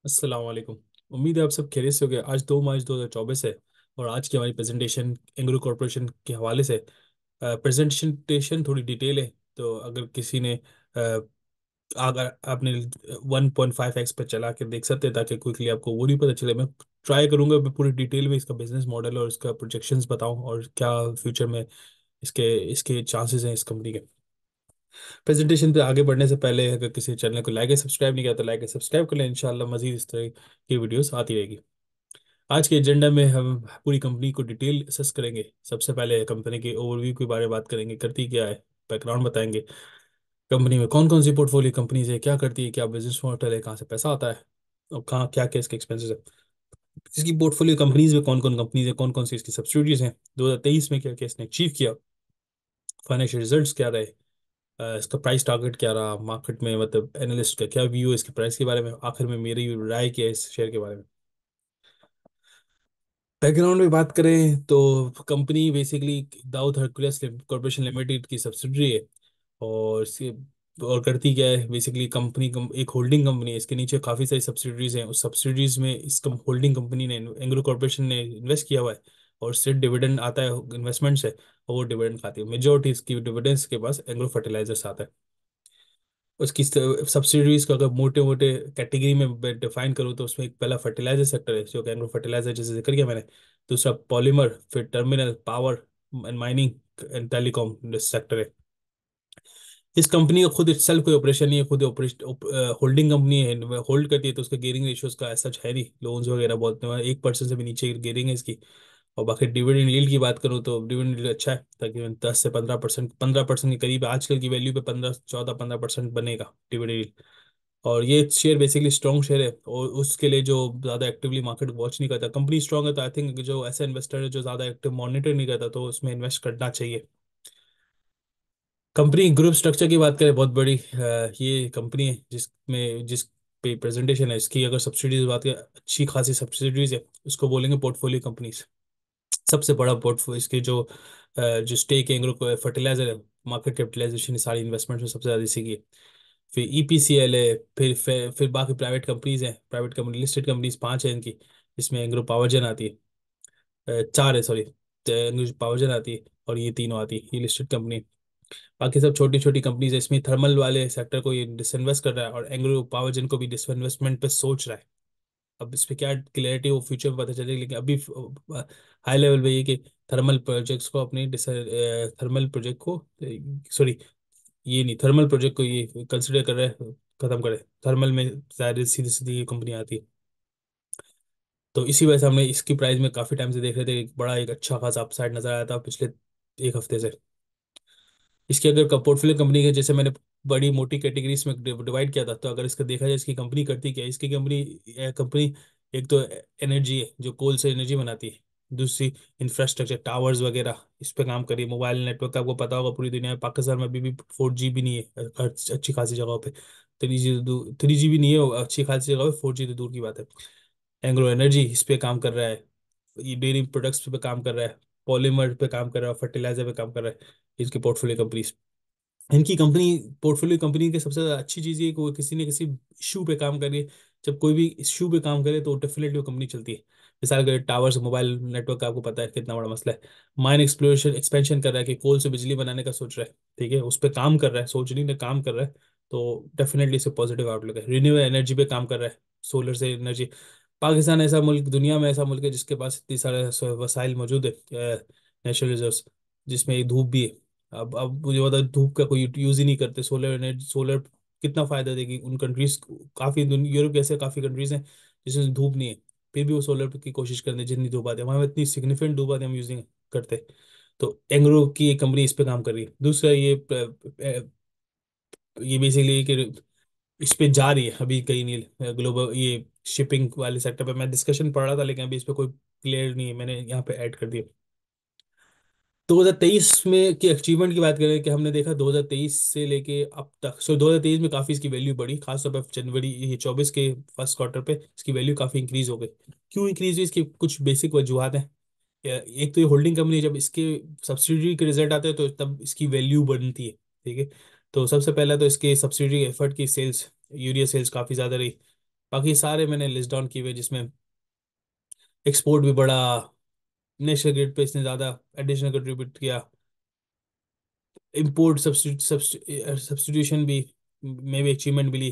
अस्सलाम वालेकुम। उम्मीद है आप सब खैरियत से होंगे। आज 2 मार्च 2024 है और आज की हमारी प्रेजेंटेशन एंग्रो कॉरपोरेशन के हवाले से। प्रेजेंटेशन थोड़ी डिटेल है, तो अगर किसी ने अगर आपने 1.5x पे चला के देख सकते हैं ताकि क्विकली आपको वो नहीं पता चले। मैं ट्राई करूंगा मैं पूरी डिटेल में इसका बिजनेस मॉडल और इसका प्रोजेक्शंस बताऊं और क्या फ्यूचर में इसके इसके चांसेस हैं इस कंपनी के। प्रेजेंटेशन पे आगे बढ़ने से पहले अगर किसी चैनल को लाइक या सब्सक्राइब नहीं किया तो लाइक या सब्सक्राइब कर लें। इंशाल्लाह मजीद इस तरह की वीडियोस आती रहेगी। आज के एजेंडा में हम पूरी कंपनी को डिटेल असेस करेंगे। सबसे पहले कंपनी के ओवरव्यू के बारे में बात करेंगे, करती क्या है, बैकग्राउंड बताएंगे। कंपनी में कौन कौन सी पोर्टफोलियो कंपनीज है, क्या करती है, क्या बिजनेस मॉडल है, कहाँ से पैसा आता है और कहाँ क्या क्या इसके एक्सपेंसेस है। इसकी पोर्टफोलियो कंपनीज में कौन कौन कंपनीज है, कौन कौन सी इसकी सब्सिडीज हैं, 2023 में क्या क्या इसने अचीव किया, फाइनेंशियल रिजल्ट्स क्या रहे, इसका प्राइस टारगेट क्या रहा मार्केट में, मतलब एनालिस्ट का क्या व्यू है इसके प्राइस के बारे में, आखिर में मेरी राय क्या है इस शेयर के बारे में। बैकग्राउंड में बात करें तो company basically Dawood Hercules corporation limited की सब्सिडरी है। और इसके और करती क्या है बेसिकली कंपनी एक होल्डिंग कंपनी है। इसके नीचे काफ़ी सारी सब्सिडरीज हैं। उस सब्सिडरीज में इस होल्डिंग कंपनी ने एंग्रो कॉर्पोरेशन ने इन्वेस्ट किया हुआ है और उससे डिविडेंड आता है इन्वेस्टमेंट से। और वो डिविडेंड खाती है, मेजोरिटी इसकी डिविडेंड्स के पास एंग्रो फर्टिलाइजर्स आता है। उसकी सब्सिडीज को अगर मोटे मोटे कैटेगरी में डिफाइन करूँ तो उसमें एक पहला फर्टिलाइजर सेक्टर है जो एग्रो फर्टिलाइजर जैसे जिक्र किया मैंने। दूसरा पॉलीमर, फिर terminal power and mining and telecom sector है। इस कंपनी का खुद इटसेल्फ कोई ऑपरेशन नहीं है, खुद होल्डिंग कंपनी है, होल्ड करती है। तो उसके गेयरिंग रेशियोज का ऐसा है नहीं, लोन्स वगैरह बोलते हैं 1% से भी नीचे गेयरिंग है इसकी। और बाकी डिविडेंड यील्ड की बात करूँ तो डिविडेंड यील्ड अच्छा है, तकरीबन 10 से 15%, 15% के करीब आजकल की वैल्यू पे 15, 14, 15% बनेगा डिविडेंड यील्ड। और ये शेयर बेसिकली स्ट्रॉन्ग शेयर है और उसके लिए जो ज़्यादा एक्टिवली मार्केट वॉच नहीं करता, कंपनी स्ट्रॉन्ग है तो आई थिंक जो ऐसा इन्वेस्टर है जो ज़्यादा एक्टिव मॉनिटर नहीं करता तो उसमें इन्वेस्ट करना चाहिए। कंपनी ग्रुप स्ट्रक्चर की बात करें, बहुत बड़ी ये कंपनी है जिस पे प्रेजेंटेशन है इसकी। अगर सब्सिडीज बात करें, अच्छी खासी सब्सिडीज है, उसको बोलेंगे पोर्टफोलियो कंपनीज। सबसे बड़ा पोर्टफोलियो इसके जो स्टेक है एग्रो फर्टिलाइजर है, मार्केट कैपिटलाइजेशन सारी इन्वेस्टमेंट में सबसे ज़्यादा इसी की है। फिर ईपीसीएल है, फिर बाकी प्राइवेट कंपनीज हैं, प्राइवेट कंपनी लिस्टेड कंपनीज 5 है इनकी। इसमें एग्रो पावरजन आती है, 4 है सॉरी। एग्रो पावरजन आती है और ये तीनों आती है, ये लिस्टेड कंपनी। बाकी सब छोटी छोटी कंपनीज है। इसमें थर्मल वाले सेक्टर को ये डिसइन्वेस्ट कर रहा है और एंग्रो पावरजन को भी डिसइन्वेस्टमेंट पे सोच रहा है। अब इस पे क्या क्लियरिटी वो फ्यूचर में पता चलेगी, लेकिन अभी हाई लेवल पे ये कि थर्मल प्रोजेक्ट्स को अपनी थर्मल प्रोजेक्ट को सॉरी, ये नहीं, थर्मल प्रोजेक्ट को ये कंसिडर कर रहा है खत्म करे। थर्मल में शायद सीधी सीधी ये कंपनी आती है। तो इसी वजह से हमने इसकी प्राइस में काफी टाइम से देख रहे थे, एक बड़ा एक अच्छा खासा अपसाइड नजर आया था पिछले एक हफ्ते से। इसके अगर पोर्टफोलियो कंपनी के जैसे मैंने बड़ी मोटी कैटेगरीज में डिवाइड किया था, तो अगर इसका देखा जाए इसकी कंपनी करती क्या है, इसकी कंपनी एक तो एनर्जी है जो कोल से एनर्जी बनाती है। दूसरी इंफ्रास्ट्रक्चर टावर्स वगैरह इस पे काम करिए। मोबाइल नेटवर्क आपको पता होगा पूरी दुनिया में, पाकिस्तान में अभी भी 4G भी नहीं है हर अच्छी खासी जगहों पे। 3G भी नहीं है अच्छी खासी जगह पे, 4G तो दूर की बात है। एंग्रो एनर्जी इस पे काम कर रहा है, ये डेयरी प्रोडक्ट्स पे काम कर रहा है, पॉलीमर पे काम कर रहा है, फर्टिलाइजर पे काम कर रहा है। इसकी पोर्टफोलियो कंपनी, इनकी कंपनी पोर्टफोलियो कंपनी की सबसे ज्यादा अच्छी चीज ये है कि वो किसी न किसी इशू पे काम कर रही है। जब कोई भी इशू पे काम करे तो डेफिनेटली वो कंपनी चलती है। मिसाल के टावर्स मोबाइल नेटवर्क का आपको पता है कितना बड़ा मसला है। माइन एक्सप्लोरेशन एक्सपेंशन कर रहा है कि कोल से बिजली बनाने का सोच रहा है, ठीक है, उस पर काम कर रहा है, सोच नहीं ना काम कर रहा है। तो डेफिनेटली इसे पॉजिटिव आउटलुक है। रिन्यूएबल एनर्जी पे काम कर रहा है, सोलर से एनर्जी। पाकिस्तान ऐसा मुल्क, दुनिया में ऐसा मुल्क है जिसके पास इतनी सारे वसाइल मौजूद है, नेचुरल रिसोर्स, जिसमें एक धूप भी है। अब मुझे पता है धूप का कोई यूज ही नहीं करते। सोलर एनर्जी, सोलर कितना फायदा देगी उन कंट्रीज, काफी यूरोप जैसे काफी कंट्रीज हैं जिसमें धूप नहीं है, फिर भी वो सोलर की कोशिश करते हैं। जितनी धूप आती है हमारे में, इतनी सिग्निफिकेंट धूप आती है हम यूजिंग करते हैं। तो एंग्रो की एक कंपनी इस पे काम कर रही है। दूसरा ये बेसिकली कि इस पे जा रही है अभी कहीं नहीं, ग्लोबल ये शिपिंग वाले सेक्टर पे मैं डिस्कशन पढ़ रहा था, लेकिन अभी इस पे कोई क्लियर नहीं है, मैंने यहाँ पे ऐड कर दिया। 2023 में की अचीवमेंट की बात करें कि हमने देखा 2023 से लेके अब तक, 2023 में काफी इसकी वैल्यू बढ़ी, खासतौर पर जनवरी ये 24 के फर्स्ट क्वार्टर पे इसकी वैल्यू काफी इंक्रीज हो गई। क्यों इंक्रीज हुई, इसकी कुछ बेसिक वजूहत हैं। एक तो ये होल्डिंग कंपनी, जब इसके सब्सिडरी के रिजल्ट आते हैं तो तब इसकी वैल्यू बनती है, ठीक है। तो सबसे पहला तो इसके सब्सिडरी एफर्ट की सेल्स, यूरिया सेल्स काफी ज्यादा रही। बाकी सारे मैंने लिस्ट डाउन किए हुए, जिसमें एक्सपोर्ट भी बढ़ा, नेशनल ग्रिड पे इसने ज़्यादा एडिशनल कंट्रीब्यूट किया, इंपोर्ट सब्सटीट्यूशन भी में भी अचीवमेंट मिली,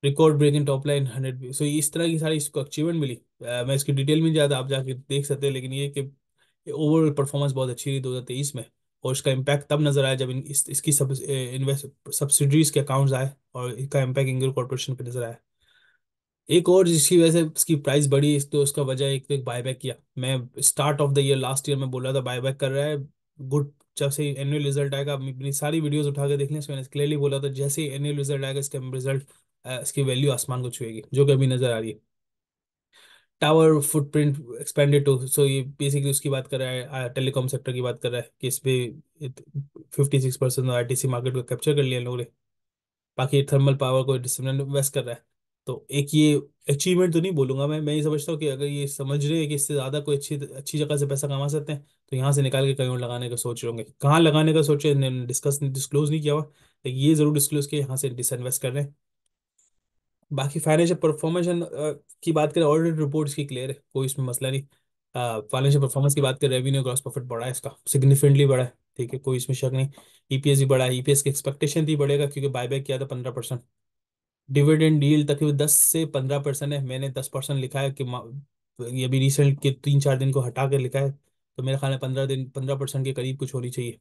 रिकॉर्ड ब्रेकिंग टॉप लाइन 100, सो इस तरह की सारी इसको अचीवमेंट मिली। मैं इसकी डिटेल में नहीं ज़्यादा, आप जाके देख सकते हैं, लेकिन ये कि ओवरऑल परफॉर्मेंस बहुत अच्छी रही 2023 में। और इसका इम्पैक्ट तब नजर आया जब इसकी सब इन्वेस्ट सब्सिडीज के अकाउंट्स आए, और इसका इम्पैक्ट इंगल कॉर्पोरेशन पे नजर आया। एक और जिसकी वजह से इसकी प्राइस बढ़ी, तो उसका वजह एक तो एक बायबैक किया। मैं start of the year last year में बोल रहा था बायबैक कर रहा है, गुड। जब से एनुअल रिजल्ट आएगा, अपनी सारी वीडियोस उठा के देख लें, इसमें मैंने क्लियरली बोला था जैसे ही एनुअल रिजल्ट आएगा, इसका रिजल्ट, इसकी वैल्यू आसमान को छुएगी, जो कि अभी नजर आ रही है। टावर फुटप्रिंट एक्सपेंडेड टू, सो ये बेसिकली उसकी बात कर रहा है, टेलीकॉम सेक्टर की बात कर रहा है कि इस पे 56% आईटीसी मार्केट को कैप्चर कर लिया इन लोगों ने। बाकी थर्मल पावर को डिसिप्लिन इन्वेस्ट कर रहा है। तो एक ये अचीवमेंट तो नहीं बोलूंगा मैं ये समझता हूँ कि अगर ये समझ रहे हैं कि इससे ज़्यादा कोई अच्छी अच्छी जगह से पैसा कमा सकते हैं, तो यहाँ से निकाल के कहीं और लगाने का सोच रहे होंगे। कहाँ लगाने का सोचे, डिस्कस डिस्क्लोज नहीं किया हुआ, लेकिन ये जरूर डिस्क्लोज किया यहाँ से डिसइन्वेस्ट कर रहे हैं। बाकी फाइनेंशियल परफॉर्मेंस की बात करें, ऑडिट रिपोर्ट्स की क्लियर है, कोई इसमें मसला नहीं। फाइनेंशियल परफॉर्मेंस की बात करें, रेवेन्यू ग्रॉस प्रॉफिट बढ़ा है इसका, सिग्निफिकेंटली बढ़ा है, ठीक है, कोई इसमें शक नहीं। ईपीएस भी बढ़ा है, ईपीएस की एक्सपेक्टेशन थी बढ़ेगा क्योंकि बायबैक किया था 15%। डिविडेंड यील्ड तकरीबन 10 से 15% है, मैंने 10% लिखा है कि ये अभी रिसेंट के 3-4 दिन को हटा कर लिखा है, तो मेरे ख्याल में 15% के करीब कुछ होनी चाहिए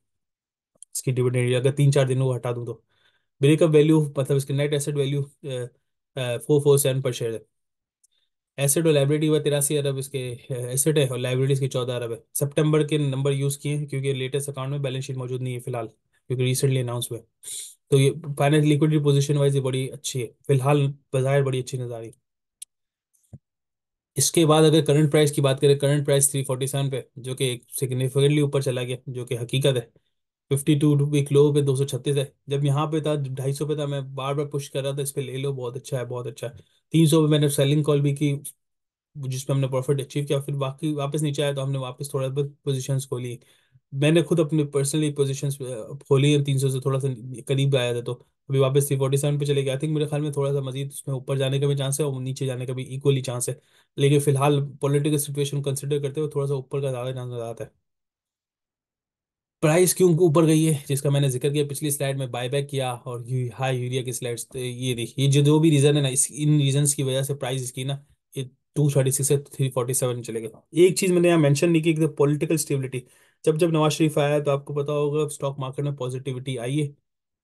इसकी डिविडेंड यील्ड, अगर 3-4 दिनों को हटा दूँ तो। ब्रेकअप वैल्यू मतलब इसके नेट एसेट वैल्यू 447 पर शेयर है। एसेट और लाइब्रेरी हुआ 83 अरब इसके एसेट है, और लाइब्रेरीज की 14 अरब है। सितंबर के नंबर यूज किए हैं क्योंकि लेटेस्ट अकाउंट में बैलेंस शीट मौजूद नहीं है फिलहाल, क्योंकि रिसेंटली अनाउंस हुआ है। तो ये फाइनेंस लिक्विडिटी पोजीशन वाइज ये बड़ी अच्छी है फिलहाल, बाजार बड़ी अच्छी नजर आ रही है। इसके बाद अगर करंट प्राइस की बात करें, करंट प्राइस 347 पे, जो कि एक सिग्निफिकेंटली ऊपर चला गया, जो कि हकीकत है। 52 वीक लो पे 236 है, जब यहाँ पे था 250 पे था, मैं बार बार पुश कर रहा था इस पे ले लो, बहुत अच्छा है, बहुत अच्छा है। 300 पे मैंने सेलिंग कॉल भी की, जिसमें हमने प्रॉफिट अचीव किया, फिर बाकी वापस नीचे आया तो हमने वापस थोड़ा बहुत पोजीशंस खोली। मैंने खुद अपनी पर्सनली पोजीशंस खोली है, 300 से थोड़ा सा करीब आया था, तो अभी वापस 347 पे चले गए। आई थिंक मेरे ख्याल में थोड़ा सा मजीद उसमें ऊपर जाने का भी चांस है, और नीचे जाने का भी इक्वली चांस है। लेकिन फिलहाल पॉलिटिकल सिचुएशन कंसिडर करते हुए थोड़ा सा ऊपर का ज़्यादा चांस आता है। प्राइस क्यों ऊपर गई है, जिसका मैंने जिक्र किया पिछली स्लाइड में, बायबैक किया और हाई यूरिया की स्लाइड्स, तो ये देखिए, ये जो भी रीजन है ना, इस इन रीजंस की वजह से प्राइस इसकी ना, ये 236 से 347 चले गए। एक चीज मैंने यहाँ मेंशन नहीं की कि पॉलिटिकल स्टेबिलिटी, जब जब नवाज शरीफ आया तो आपको पता होगा स्टॉक मार्केट में पॉजिटिविटी आई है,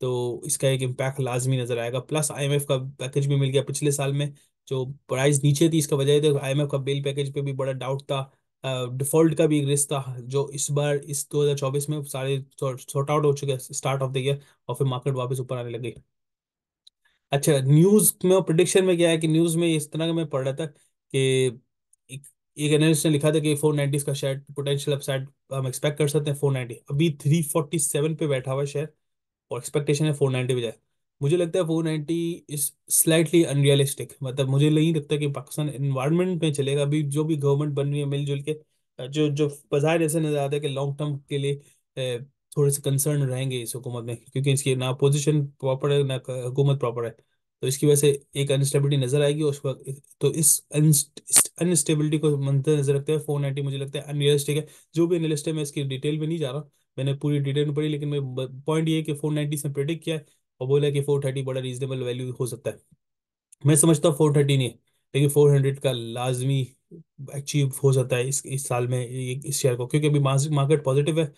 तो इसका एक इम्पैक्ट लाजमी नजर आएगा। प्लस आईएमएफ का पैकेज भी मिल गया पिछले साल में, जो प्राइस नीचे थी इसका वजह है तो आईएमएफ का बेल पैकेज पे भी बड़ा डाउट था। डिफॉल्ट का भी एक रिस्क था, जो इस बार इस 2024 में सारे सॉर्ट आउट हो चुके हैं स्टार्ट ऑफ द ईयर, और फिर मार्केट वापस ऊपर आने लगी। अच्छा, न्यूज में और प्रिडिक्शन में क्या है कि न्यूज में इस तरह का मैं पढ़ रहा था कि एक एनालिस्ट ने लिखा था कि 490 का शेयर पोटेंशियल अपसाइड हम एक्सपेक्ट कर सकते हैं। 490, अभी 347 पे बैठा हुआ है शेयर, और एक्सपेक्टेशन है 490 पे जाए। मुझे लगता है 490 इज स्लाइटली अनरियलिस्टिक, मतलब मुझे नहीं लगता कि पाकिस्तान इन्वायरमेंट में चलेगा। अभी जो भी गवर्नमेंट बन रही है मिलजुल के, जो जो बाजार ऐसे नजर आता है कि लॉन्ग टर्म के लिए थोड़े से कंसर्न रहेंगे इस हुकूमत में, क्योंकि इसकी ना पोजीशन प्रॉपर है ना हुकूमत प्रॉपर है। तो इसकी वजह से एक अनस्टेबिलिटी नजर आएगी उस वक्त। तो इस अनस्टेबिलिटी को मद्देनजर रखते हुए 490 मुझे लगता है अनरियलिस्टिक है। जो भी एनालिस्ट है, मैं इसकी डिटेल में नहीं जा रहा, मैंने पूरी डिटेल में पढ़ी, लेकिन मैं पॉइंट ये है कि 490 से प्रेडिक्ट किया है, और बोला है कि 430 बड़ा रीजनेबल वैल्यू हो सकता है। मैं समझता हूँ 430 नहीं है, लेकिन 400 का लाजमी अचीव हो सकता है इस साल में, इस शेयर को, क्योंकि अभी मार्केट पॉजिटिव है।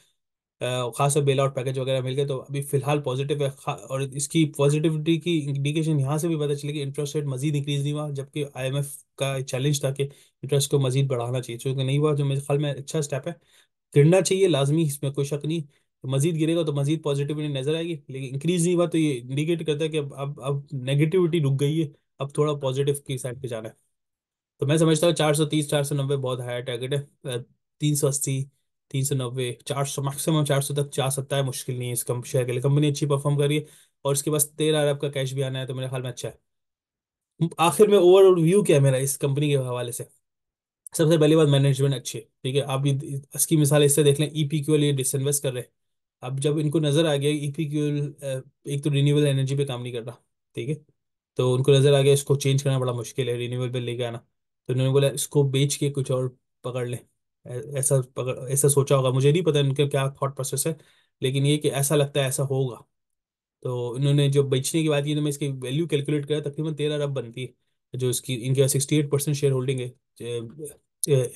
खासकर बेल आउट पैकेज वगैरह मिल गए, तो अभी फिलहाल पॉजिटिव है। और इसकी पॉजिटिविटी की इंडिकेशन यहाँ से भी पता चली कि इंटरेस्ट रेट मजीद इंक्रीज नहीं हुआ, जबकि आईएमएफ का चैलेंज था कि इंटरेस्ट को मजीद बढ़ाना चाहिए, जो कि नहीं हुआ, जो मेरे ख्याल में अच्छा स्टेप है। गिरना चाहिए लाजमी, इसमें कोई शक नहीं। तो मजीद गिरेगा तो मजीद पॉजिटिविटी नजर आएगी, लेकिन इंक्रीज नहीं हुआ तो ये इंडिकेट करता है कि अब नेगेटिविटी रुक गई है, अब थोड़ा पॉजिटिव की साइड पे जाना है। तो मैं समझता हूँ 430 490 बहुत हाई टारगेट है। 380, 390, 400, मैक्सिमम 400 तक जा सकता है, मुश्किल नहीं है इस कम शेयर के लिए। कंपनी अच्छी परफॉर्म कर रही है, और इसके पास 13 अरब का कैश भी आना है, तो मेरे ख्याल में अच्छा है। आखिर में ओवरऑल व्यू क्या है मेरा इस कंपनी के हवाले से। सबसे पहली बात, मैनेजमेंट अच्छी है, ठीक है। आप भी इसकी मिसाल इससे देख लें, ईपीक्यूएल ये डिसइन्वेस्ट कर रहे हैं। अब जब इनको नजर आ गया ईपीक्यूएल एक तो रिन्यूएबल एनर्जी पे काम नहीं कर रहा, ठीक है, तो उनको नज़र आ गया इसको चेंज करना बड़ा मुश्किल है, रिन्यूएबल लेके आना। तो उन्होंने बोला इसको बेच के कुछ और पकड़ लें। ऐसा पकड़, ऐसा सोचा होगा, मुझे नहीं पता इनका क्या थॉट प्रोसेस है, लेकिन ये कि ऐसा लगता है ऐसा होगा। तो इन्होंने जो बेचने की बात की तो मैं इसकी वैल्यू कैलकुलेट करा, तकरीबन 13 अरब बनती है। जो इसकी इनके पास 68% शेयर होल्डिंग है,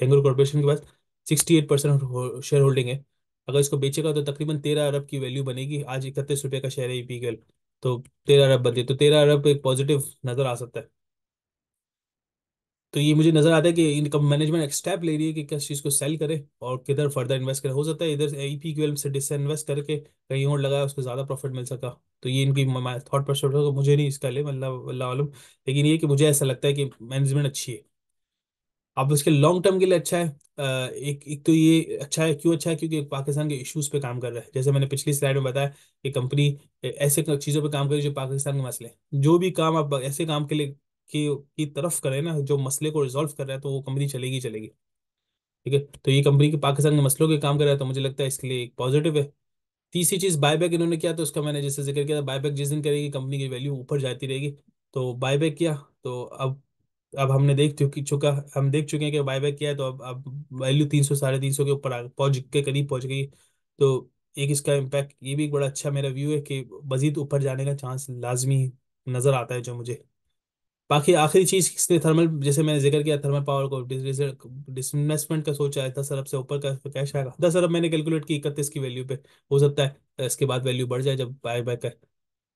एंग्रो कॉर्पोरेशन के पास 68% शेयर होल्डिंग है। अगर इसको बेचेगा तो तकरीबन 13 अरब की वैल्यू बनेगी। आज 31 रुपये का शेयर है ईपीएल। तो 13 अरब बनती है, तो 13 अरब एक पॉजिटिव नज़र आ सकता है। तो ये मुझे नजर आता है कि इनकम मैनेजमेंट स्टेप ले रही है कि किस चीज़ को सेल करे और किधर फर्दर इन्वेस्ट करे। हो सकता है इधर ईपी की से डिसइन्वेस्ट करके कहीं और लगाया, उसको ज़्यादा प्रॉफिट मिल सका। तो ये इनकी थॉट प्रोसेस होगा, मुझे नहीं इसका ले, अल्लाह अल्लाह मालूम। लेकिन ये कि मुझे ऐसा लगता है कि मैनेजमेंट अच्छी है। अब उसके लॉन्ग टर्म के लिए अच्छा है। एक एक तो ये अच्छा है, क्यों अच्छा है, क्योंकि पाकिस्तान के इश्यूज पे काम कर रहा है। जैसे मैंने पिछली स्लाइड में बताया कि कंपनी ऐसे चीज़ों पे काम कर रही है जो पाकिस्तान के मसले हैं। जो भी काम आप ऐसे काम के लिए की तरफ करें ना, जो मसले को रिजॉल्व कर रहा है, तो वो कंपनी चलेगी चलेगी। ठीक है, तो ये कंपनी के पाकिस्तान के मसलों के काम कर रहा है, तो मुझे लगता है इसके लिए एक पॉजिटिव है। तीसरी चीज बायबैक इन्होंने किया, तो उसका मैंने जैसे जिक्र किया, बायबैक जिस दिन करेगी कंपनी की वैल्यू ऊपर जाती रहेगी। तो बायबैक किया, तो अब हमने देख चुकी चुका हम देख चुके हैं कि बायबैक किया है, तो अब वैल्यू 300 350 के ऊपर पहुंच के करीब पहुंच गई। तो एक इसका इम्पैक्ट ये भी एक बड़ा अच्छा मेरा व्यू है कि मजीद ऊपर जाने का चांस लाजमी नजर आता है जो मुझे। बाकी आखिरी चीज इसने थर्मल, जैसे मैंने जिक्र किया, थर्मल पावर को डिसइन्वेस्टमेंट का सोचा है, 10 अरब से ऊपर का कैश आएगा। 10 अरब मैंने कैलकुलेट की 31 की वैल्यू पे। हो सकता है इसके बाद वैल्यू बढ़ जाए जब बाय बैक है।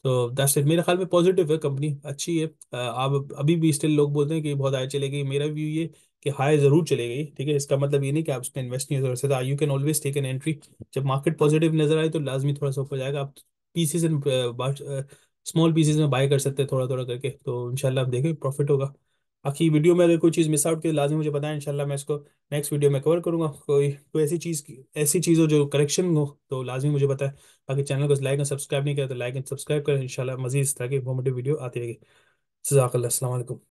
तो दैट्स इट, मेरे ख्याल में पॉजिटिव है, कंपनी अच्छी है। आप अभी भी स्टिल लोग बोलते हैं कि बहुत हाई चलेगी, मेरा व्यू ये कि हाई जरूर चलेगी। ठीक है, इसका मतलब ये नहीं कि आप उसमें इन्वेस्ट नहीं हो सकते, you can always take an entry. जब मार्केट पॉजिटिव नजर आए तो लाजमी थोड़ा सा ऊपर जाएगा। आप पीसीस एंड स्मॉल पीसीस में बाय कर सकते हैं थोड़ा थोड़ा करके, तो इंशाल्लाह आप देखें प्रॉफिट होगा। बाकी वीडियो में अगर कोई चीज़ मिस आउट की लाजमी मुझे बताएं, इंशाल्लाह मैं इसको नेक्स्ट वीडियो में कवर करूंगा। कोई ऐसी चीज़ हो जो करेक्शन हो तो लाजमी मुझे बताएं। बाकी चैनल को लाइक एंड सब्सक्राइब नहीं किया तो लाइक एंड सब्सक्राइब करें। इंशाल्लाह मजीद इस तरह की इन्फॉर्मेटिव वीडियो आती रहेगी। जज़ाकल्लाह, अस्सलाम वालेकुम।